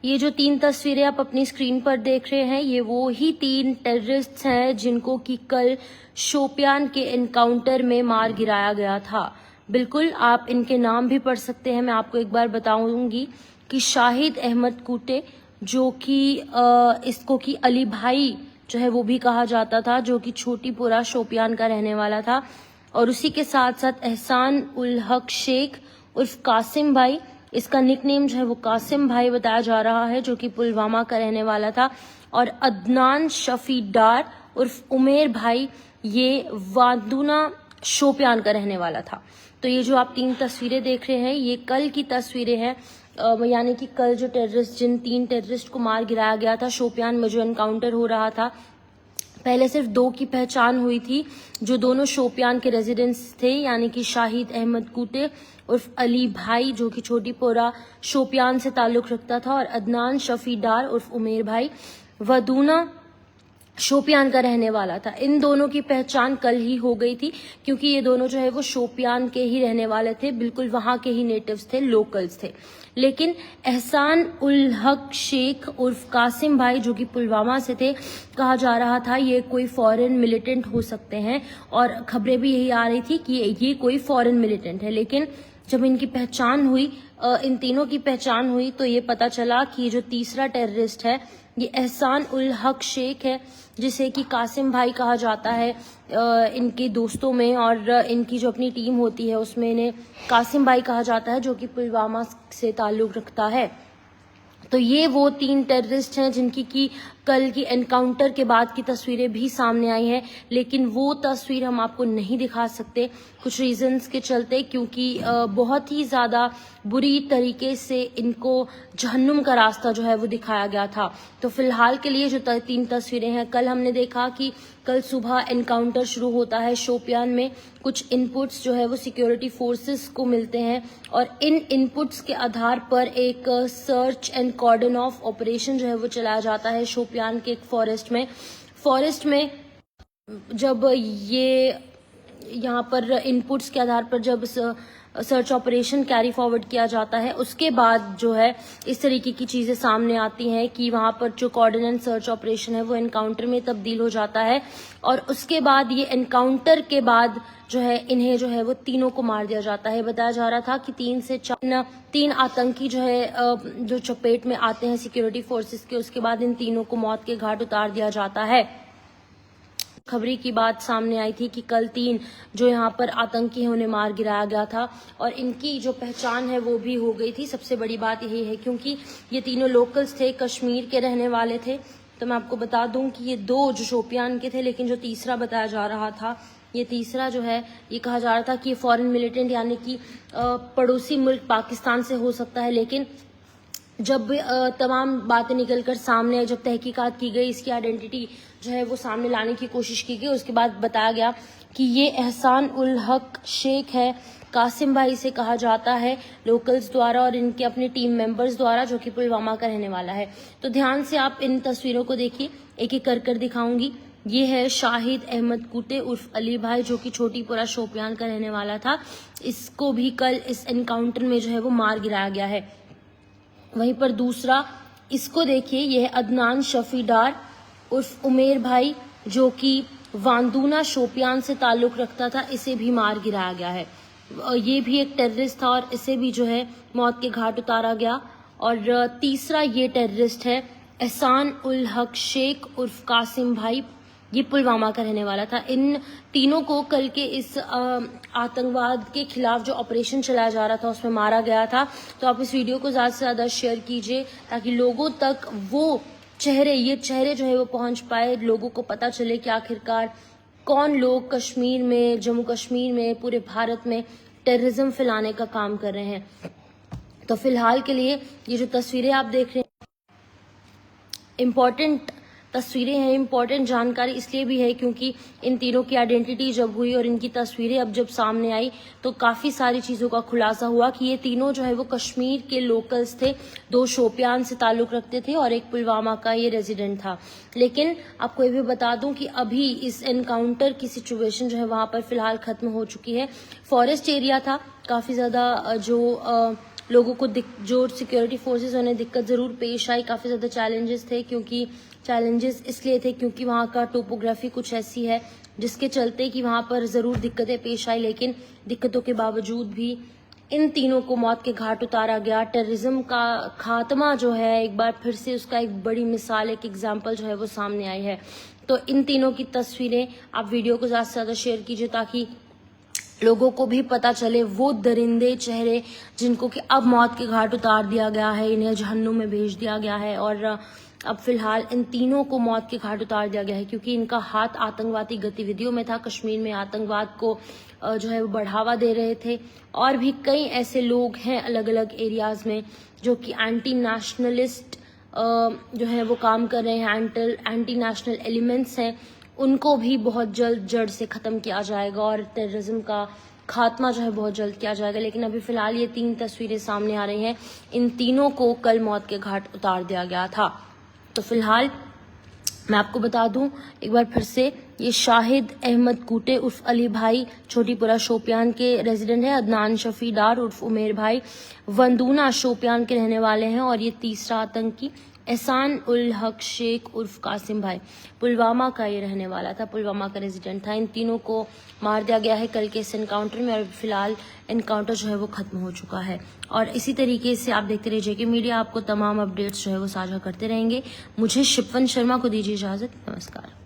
ये जो 3 तस्वीरें आप अपनी स्क्रीन पर देख रहे हैं, ये वो ही 3 टेररिस्ट्स हैं जिनको कि कल शोपियान के एनकाउंटर में मार गिराया गया था। बिल्कुल, आप इनके नाम भी पढ़ सकते हैं। मैं आपको एक बार बताऊंगी कि शाहिद अहमद कूटे, जो कि इसको कि अली भाई जो है वो भी कहा जाता था, जो कि छोटीपुरा शोपियान का रहने वाला था, और उसी के साथ साथ एहसान उल हक शेख उर्फ कासिम भाई, इसका निकनेम जो है वो कासिम भाई बताया जा रहा है, जो कि पुलवामा का रहने वाला था, और अदनान शफी डार उर्फ उमेर भाई, ये वादूना शोपियान का रहने वाला था। तो ये जो आप 3 तस्वीरें देख रहे हैं, ये कल की तस्वीरें हैं, यानी कि कल जो जिन 3 टेररिस्ट को मार गिराया गया था शोपियान में जो एनकाउंटर हो रहा था, पहले सिर्फ 2 की पहचान हुई थी, जो दोनों शोपियान के रेजिडेंट्स थे, यानी कि शाहिद अहमद कूटे उर्फ अली भाई, जो कि छोटीपुरा शोपियान से ताल्लुक रखता था, और अदनान शफी डार उर्फ उमेर भाई वदूना शोपियान का रहने वाला था। इन दोनों की पहचान कल ही हो गई थी, क्योंकि ये दोनों जो है वो शोपियान के ही रहने वाले थे, बिल्कुल वहां के ही नेटिव्स थे, लोकल्स थे। लेकिन एहसान उल हक शेख उर्फ कासिम भाई, जो कि पुलवामा से थे, कहा जा रहा था ये कोई फॉरेन मिलिटेंट हो सकते हैं, और खबरें भी यही आ रही थी कि ये कोई फॉरेन मिलिटेंट है। लेकिन जब इनकी पहचान हुई, इन तीनों की पहचान हुई, तो ये पता चला कि ये जो तीसरा टेररिस्ट है ये एहसान उल हक शेख है, जिसे कि कासिम भाई कहा जाता है इनके दोस्तों में, और इनकी जो अपनी टीम होती है उसमें इन्हें कासिम भाई कहा जाता है, जो कि पुलवामा से ताल्लुक रखता है। तो ये वो 3 टेररिस्ट हैं जिनकी की कल की एनकाउंटर के बाद की तस्वीरें भी सामने आई हैं, लेकिन वो तस्वीर हम आपको नहीं दिखा सकते कुछ रीजंस के चलते, क्योंकि बहुत ही ज़्यादा बुरी तरीके से इनको जहन्नुम का रास्ता जो है वो दिखाया गया था। तो फिलहाल के लिए जो 3 तस्वीरें हैं, कल हमने देखा कि कल सुबह एनकाउंटर शुरू होता है शोपियान में, कुछ इनपुट्स जो है वो सिक्योरिटी फोर्सेस को मिलते हैं, और इन इनपुट्स के आधार पर एक search and cordon off operation जो है वो चलाया जाता है शोपियान के एक फॉरेस्ट में जब ये यहाँ पर इनपुट्स के आधार पर जब सर्च ऑपरेशन कैरी फॉरवर्ड किया जाता है, उसके बाद जो है इस तरीके की चीजें सामने आती हैं कि वहां पर जो कॉर्डिनेट सर्च ऑपरेशन है वो एनकाउंटर में तब्दील हो जाता है, और उसके बाद ये एनकाउंटर के बाद जो है इन्हें जो है वो तीनों को मार दिया जाता है। बताया जा रहा था कि 3 से 4 आतंकी जो है जो चपेट में आते हैं सिक्योरिटी फोर्सेस के, उसके बाद इन तीनों को मौत के घाट उतार दिया जाता है। खबरी की बात सामने आई थी कि कल 3 जो यहाँ पर आतंकी हैं उन्हें मार गिराया गया था, और इनकी जो पहचान है वो भी हो गई थी। सबसे बड़ी बात यही है क्योंकि ये तीनों लोकल्स थे, कश्मीर के रहने वाले थे। तो मैं आपको बता दूं कि ये 2 जो शोपियान के थे, लेकिन जो तीसरा बताया जा रहा था, ये तीसरा जो है ये कहा जा रहा था कि ये फॉरेन मिलिटेंट यानी कि पड़ोसी मुल्क पाकिस्तान से हो सकता है। लेकिन जब तमाम बातें निकलकर सामने आई, जब तहकीकात की गई, इसकी आइडेंटिटी जो है वो सामने लाने की कोशिश की गई, उसके बाद बताया गया कि ये एहसान उल हक शेख है, कासिम भाई से कहा जाता है लोकल्स द्वारा और इनके अपने टीम मेंबर्स द्वारा, जो कि पुलवामा का रहने वाला है। तो ध्यान से आप इन तस्वीरों को देखिए, एक एक कर दिखाऊंगी। ये है शाहिद अहमद कूटे उर्फ अली भाई, जो कि छोटीपुरा शोपियान का रहने वाला था। इसको भी कल इस एनकाउंटर में जो है वो मार गिराया गया है। वहीं पर दूसरा, इसको देखिए, यह है अदनान शफी डार उर्फ उमेर भाई, जो कि वादूना शोपियान से ताल्लुक रखता था, इसे भी मार गिराया गया है। ये भी एक टेररिस्ट था और इसे भी जो है मौत के घाट उतारा गया। और तीसरा ये टेररिस्ट है एहसान उल हक शेख उर्फ कासिम भाई, ये पुलवामा का रहने वाला था। इन तीनों को कल के इस आतंकवाद के खिलाफ जो ऑपरेशन चलाया जा रहा था उसमें मारा गया था। तो आप इस वीडियो को ज़्यादा से ज़्यादा शेयर कीजिए, ताकि लोगों तक वो ये चेहरे जो है वो पहुंच पाए, लोगों को पता चले कि आखिरकार कौन लोग कश्मीर में, जम्मू कश्मीर में, पूरे भारत में टेररिज्म फैलाने का काम कर रहे हैं। तो फिलहाल के लिए ये जो तस्वीरें आप देख रहे हैं, इम्पोर्टेंट तस्वीरें हैं, इम्पोर्टेंट जानकारी इसलिए भी है क्योंकि इन तीनों की आइडेंटिटी जब हुई और इनकी तस्वीरें अब जब सामने आई, तो काफ़ी सारी चीज़ों का खुलासा हुआ कि ये तीनों जो है वो कश्मीर के लोकल्स थे, 2 शोपियान से ताल्लुक़ रखते थे और एक पुलवामा का ये रेजिडेंट था। लेकिन आपको ये भी बता दूं कि अभी इस एनकाउंटर की सिचुएशन जो है वहाँ पर फिलहाल ख़त्म हो चुकी है। फॉरेस्ट एरिया था, काफ़ी ज़्यादा जो लोगों को जो सिक्योरिटी फोर्सेस उन्हें दिक्कत ज़रूर पेश आई, काफ़ी ज़्यादा चैलेंजेस थे, क्योंकि चैलेंजेस इसलिए थे क्योंकि वहाँ का टोपोग्राफी कुछ ऐसी है जिसके चलते कि वहाँ पर ज़रूर दिक्कतें पेश आई, लेकिन दिक्कतों के बावजूद भी इन तीनों को मौत के घाट उतारा गया। टेररिज्म का खात्मा जो है एक बार फिर से उसका एक बड़ी मिसाल, एक एग्जाम्पल जो है वो सामने आई है। तो इन तीनों की तस्वीरें आप वीडियो को ज़्यादा से ज़्यादा शेयर कीजिए ताकि लोगों को भी पता चले वो दरिंदे चेहरे जिनको कि अब मौत के घाट उतार दिया गया है, इन्हें जहन्नुम में भेज दिया गया है। और अब फिलहाल इन तीनों को मौत के घाट उतार दिया गया है क्योंकि इनका हाथ आतंकवादी गतिविधियों में था, कश्मीर में आतंकवाद को जो है वो बढ़ावा दे रहे थे। और भी कई ऐसे लोग हैं अलग अलग एरियाज में जो कि एंटी नेशनलिस्ट जो है वो काम कर रहे हैं, एंटी नेशनल एलिमेंट्स हैं, उनको भी बहुत जल्द जड़ से ख़त्म किया जाएगा और टेररिज्म का खात्मा जो है बहुत जल्द किया जाएगा। लेकिन अभी फ़िलहाल ये 3 तस्वीरें सामने आ रही हैं, इन तीनों को कल मौत के घाट उतार दिया गया था। तो फिलहाल मैं आपको बता दूं एक बार फिर से, ये शाहिद अहमद कूटे उर्फ अली भाई छोटीपुरा शोपियान के रेजिडेंट है, अदनान शफी डार उर्फ उमेर भाई वंदूना शोपियान के रहने वाले हैं, और ये तीसरा आतंकी एहसान उल हक शेख उर्फ कासिम भाई पुलवामा का ये रहने वाला था, पुलवामा का रेजिडेंट था। इन तीनों को मार दिया गया है कल के इस एनकाउंटर में, और फिलहाल एनकाउंटर जो है वो खत्म हो चुका है। और इसी तरीके से आप देखते रहिए कि मीडिया आपको तमाम अपडेट्स जो है वो साझा करते रहेंगे। मुझे शिपवन शर्मा को दीजिए इजाज़त। नमस्कार।